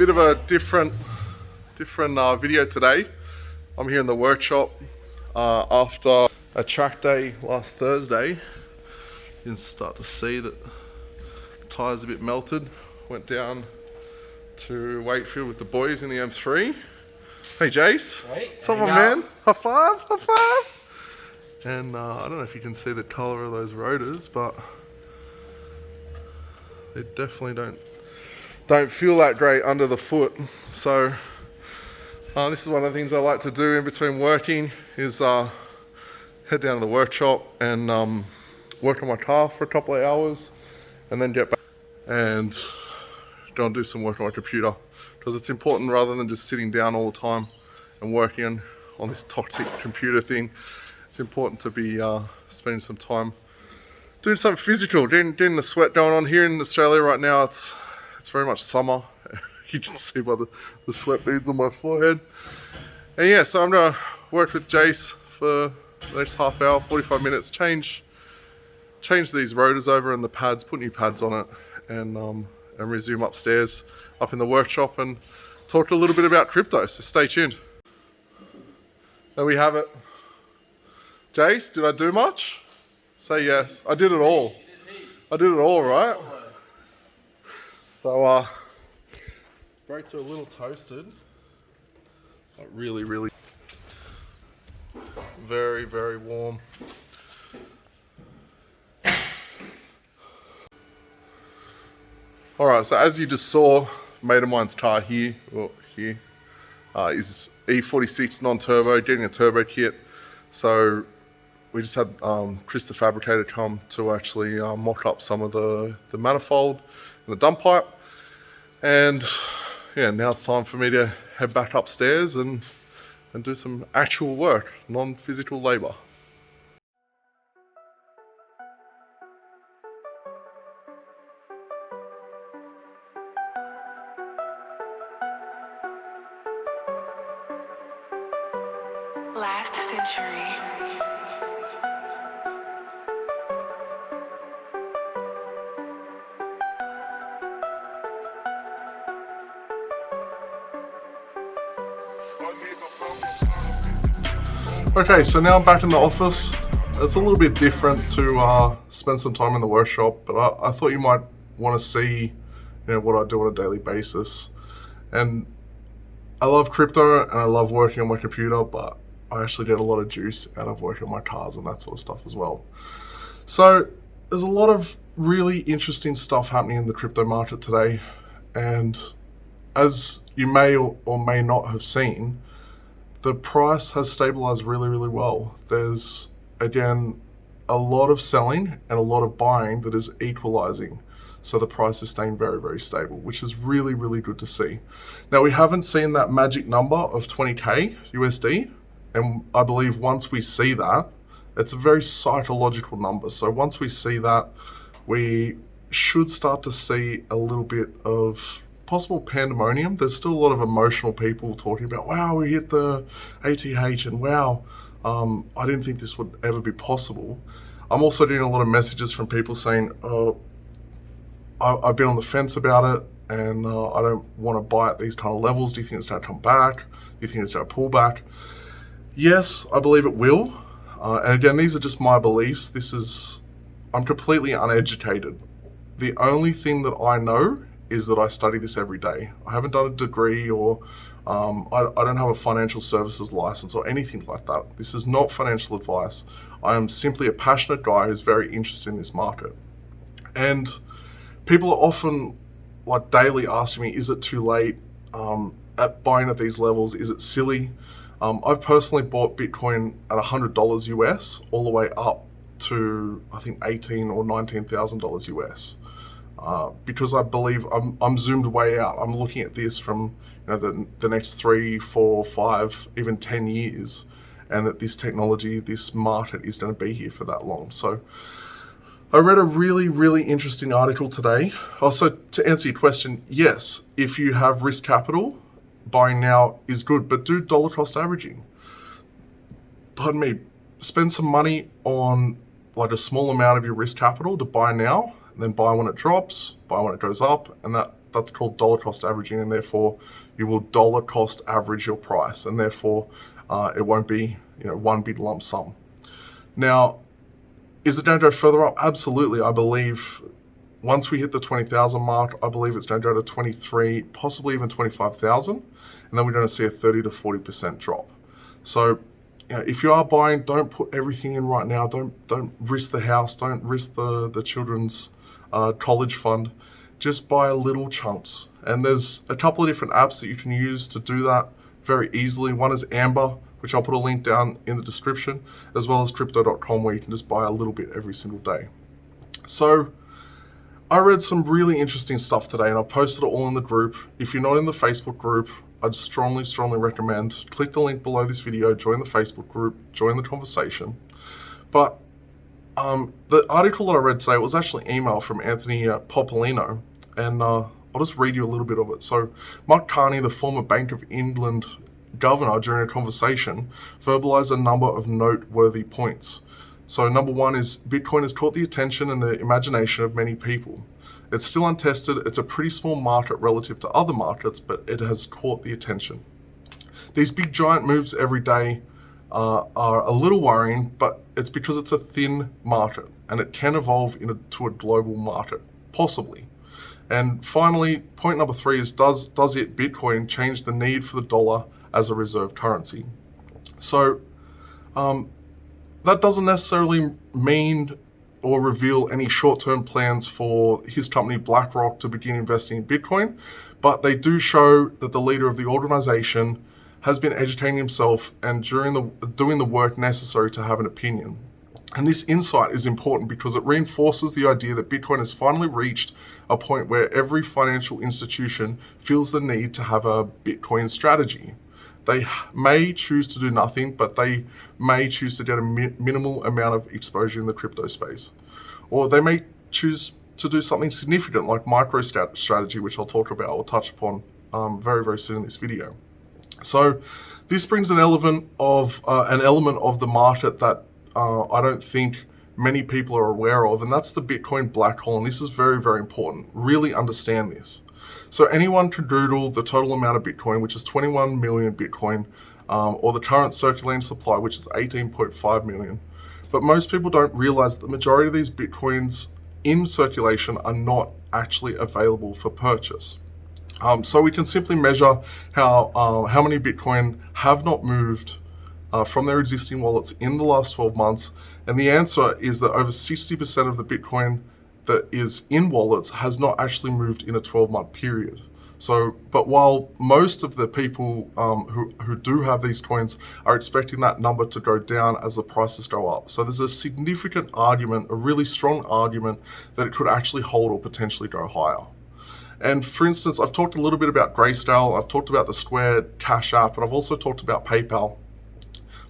Bit of a different video today. I'm here in the workshop after a track day last Thursday. You can start to see that the tyre's a bit melted. Went down to Wakefield with the boys in the M3. Hey Jace, what's up, my man? High five, high five. And I don't know if you can see the colour of those rotors, but they definitely don't feel that great under the foot. So this is one of the things I like to do in between working is head down to the workshop and work on my car for a couple of hours and then get back and go and do some work on my computer, because it's important rather than just sitting down all the time and working on this toxic computer thing. It's important to be spending some time doing something physical, getting the sweat going on. Here in Australia right now, it's very much summer. You can see by the sweat beads on my forehead. And yeah, so I'm gonna work with Jace for the next half hour, 45 minutes, change these rotors over and the pads, put new pads on it, and resume upstairs, up in the workshop, and talk a little bit about crypto, so stay tuned. There we have it. Jace, did I do much? Say yes. I did it all. I did it all, right? So, brakes are a little toasted. But really, really very, very warm. Alright, so as you just saw, mate of mine's car here, is E46 non-turbo, getting a turbo kit. So we just had Chris the fabricator come to actually mock up some of the manifold and the dump pipe. And yeah, now it's time for me to head back upstairs and do some actual work, non-physical labor. Last century. Okay, so now I'm back in the office. It's a little bit different to spend some time in the workshop, but I thought you might want to see, what I do on a daily basis. And I love crypto and I love working on my computer, but I actually get a lot of juice out of working on my cars and that sort of stuff as well. So there's a lot of really interesting stuff happening in the crypto market today. And as you may or may not have seen, the price has stabilized really, really well. There's, again, a lot of selling and a lot of buying that is equalizing. So the price is staying very, very stable, which is really, really good to see. Now, we haven't seen that magic number of 20K USD. And I believe once we see that, it's a very psychological number. So once we see that, we should start to see a little bit of possible pandemonium. There's still a lot of emotional people talking about, wow, we hit the ATH, and wow, I didn't think this would ever be possible. I'm also getting a lot of messages from people saying, I've been on the fence about it, and I don't want to buy at these kind of levels. Do you think it's going to come back? Do you think it's going to pull back? Yes, I believe it will. And again, these are just my beliefs. I'm completely uneducated. The only thing that I know is that I study this every day. I haven't done a degree, or I don't have a financial services license or anything like that. This is not financial advice. I am simply a passionate guy who's very interested in this market. And people are often, like, daily asking me, is it too late at buying at these levels? Is it silly? I've personally bought Bitcoin at $100 US all the way up to, I think, $18,000 or $19,000 US. Because I believe I'm zoomed way out. I'm looking at this from the next 3, 4, 5, even 10 years, and that this technology, this market is going to be here for that long. So I read a really, really interesting article today. Also, to answer your question, yes, if you have risk capital, buying now is good, but do dollar cost averaging. Pardon me, spend some money on like a small amount of your risk capital to buy now, and then buy when it drops, buy when it goes up, and that that's called dollar cost averaging, and therefore you will dollar cost average your price, and therefore it won't be one big lump sum. Now, is it going to go further up? Absolutely. I believe once we hit the 20,000 mark, I believe it's going to go to 23, possibly even 25,000, and then we're going to see a 30 to 40% drop. So, if you are buying, don't put everything in right now. Don't risk the house. Don't risk the children's college fund. Just buy little chunks. And there's a couple of different apps that you can use to do that very easily. One is Amber, which I'll put a link down in the description, as well as crypto.com, where you can just buy a little bit every single day. So I read some really interesting stuff today, and I've posted it all in the group. If you're not in the Facebook group, I'd strongly recommend click the link below this video, join the Facebook group, join the conversation. But the article that I read today was actually emailed from Anthony Popolino, and I'll just read you a little bit of it. So Mark Carney, the former Bank of England governor, during a conversation, verbalized a number of noteworthy points. So number one is Bitcoin has caught the attention and the imagination of many people. It's still untested. It's a pretty small market relative to other markets, but it has caught the attention. These big giant moves every day are a little worrying, but it's because it's a thin market and it can evolve into a global market, possibly. And finally, point number three is does Bitcoin change the need for the dollar as a reserve currency? So that doesn't necessarily mean or reveal any short-term plans for his company BlackRock to begin investing in Bitcoin, but they do show that the leader of the organization has been educating himself and doing the work necessary to have an opinion. And this insight is important because it reinforces the idea that Bitcoin has finally reached a point where every financial institution feels the need to have a Bitcoin strategy. They may choose to do nothing, but they may choose to get a minimal amount of exposure in the crypto space. Or they may choose to do something significant like MicroStrategy, which I'll talk about or touch upon very, very soon in this video. So this brings an element of the market that I don't think many people are aware of, and that's the Bitcoin black hole. And this is very, very important. Really understand this. So anyone can Google the total amount of Bitcoin, which is 21 million Bitcoin, or the current circulating supply, which is 18.5 million. But most people don't realize that the majority of these Bitcoins in circulation are not actually available for purchase. So we can simply measure how many Bitcoin have not moved from their existing wallets in the last 12 months. And the answer is that over 60% of the Bitcoin that is in wallets has not actually moved in a 12-month period. So, but while most of the people who do have these coins are expecting that number to go down as the prices go up. So there's a significant argument, a really strong argument, that it could actually hold or potentially go higher. And for instance, I've talked a little bit about Grayscale, I've talked about the Square Cash App, but I've also talked about PayPal.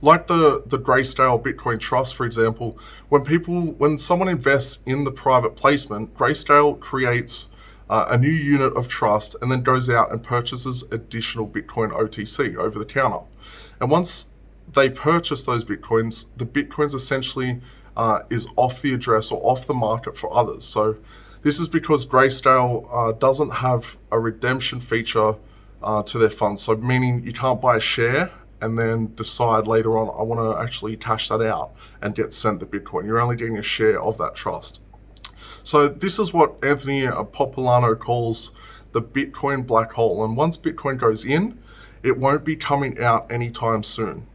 Like the Grayscale Bitcoin Trust, for example, when someone invests in the private placement, Grayscale creates a new unit of trust and then goes out and purchases additional Bitcoin OTC, over the counter. And once they purchase those Bitcoins, the Bitcoins essentially is off the address or off the market for others. So this is because Grayscale doesn't have a redemption feature to their funds. So meaning you can't buy a share and then decide later on, I want to actually cash that out and get sent the Bitcoin. You're only getting a share of that trust. So this is what Anthony Popolino calls the Bitcoin black hole. And once Bitcoin goes in, it won't be coming out anytime soon.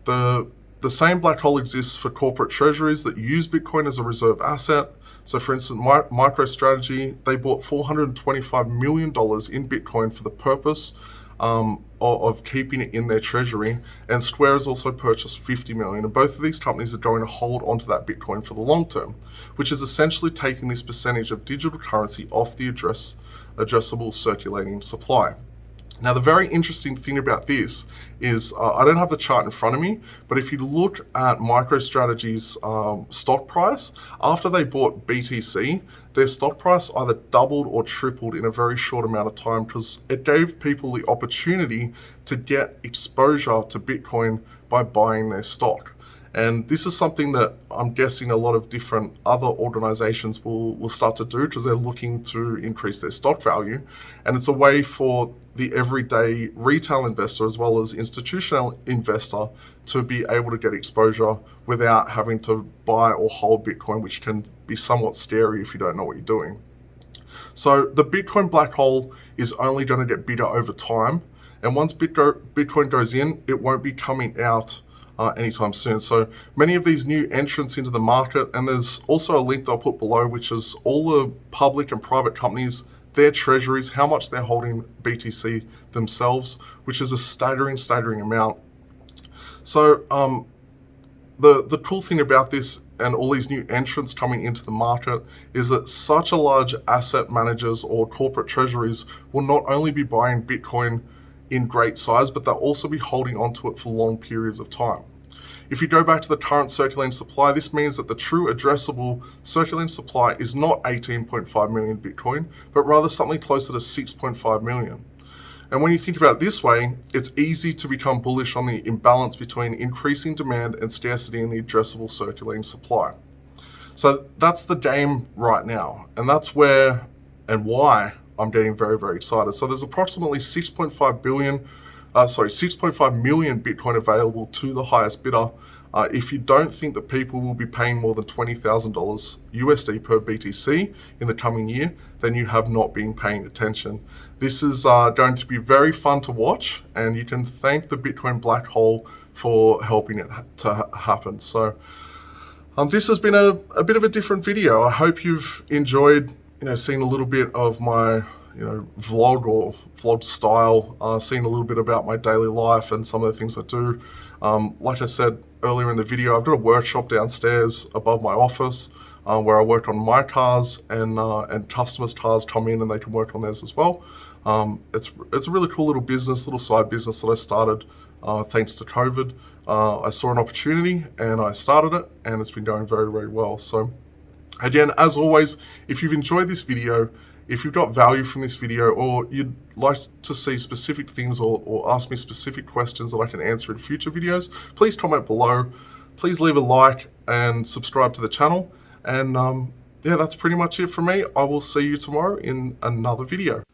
The same black hole exists for corporate treasuries that use Bitcoin as a reserve asset. So for instance, MicroStrategy, they bought $425 million in Bitcoin for the purpose of keeping it in their treasury, and Square has also purchased 50 million, and both of these companies are going to hold onto that Bitcoin for the long term, which is essentially taking this percentage of digital currency off the addressable circulating supply. Now, the very interesting thing about this is, I don't have the chart in front of me, but if you look at MicroStrategy's stock price, after they bought BTC, their stock price either doubled or tripled in a very short amount of time, because it gave people the opportunity to get exposure to Bitcoin by buying their stock. And this is something that I'm guessing a lot of different other organizations will start to do because they're looking to increase their stock value. And it's a way for the everyday retail investor as well as institutional investor to be able to get exposure without having to buy or hold Bitcoin, which can be somewhat scary if you don't know what you're doing. So the Bitcoin black hole is only going to get bigger over time. And once Bitcoin goes in, it won't be coming out anytime soon. So many of these new entrants into the market, and there's also a link that I'll put below, which is all the public and private companies, their treasuries, how much they're holding BTC themselves, which is a staggering amount. So the cool thing about this and all these new entrants coming into the market is that such a large asset managers or corporate treasuries will not only be buying Bitcoin in great size, but they'll also be holding onto it for long periods of time. If you go back to the current circulating supply, this means that the true addressable circulating supply is not 18.5 million Bitcoin, but rather something closer to 6.5 million. And when you think about it this way, it's easy to become bullish on the imbalance between increasing demand and scarcity in the addressable circulating supply. So that's the game right now. And that's where and why I'm getting very excited. So there's approximately 6.5 million Bitcoin available to the highest bidder. If you don't think that people will be paying more than $20,000 USD per BTC in the coming year, then you have not been paying attention. This is going to be very fun to watch, and you can thank the Bitcoin black hole for helping it to happen. So this has been a bit of a different video. I hope you've enjoyed, seeing a little bit of my vlog or vlog style, seeing a little bit about my daily life and some of the things I do. Like I said earlier in the video, I've got a workshop downstairs above my office where I work on my cars, and customers' cars come in and they can work on theirs as well. It's a really cool little side business that I started thanks to COVID. I saw an opportunity and I started it, and it's been going very well. So again, as always, if you've enjoyed this video, if you've got value from this video, or you'd like to see specific things or ask me specific questions that I can answer in future videos, please comment below. Please leave a like and subscribe to the channel. And yeah, that's pretty much it from me. I will see you tomorrow in another video.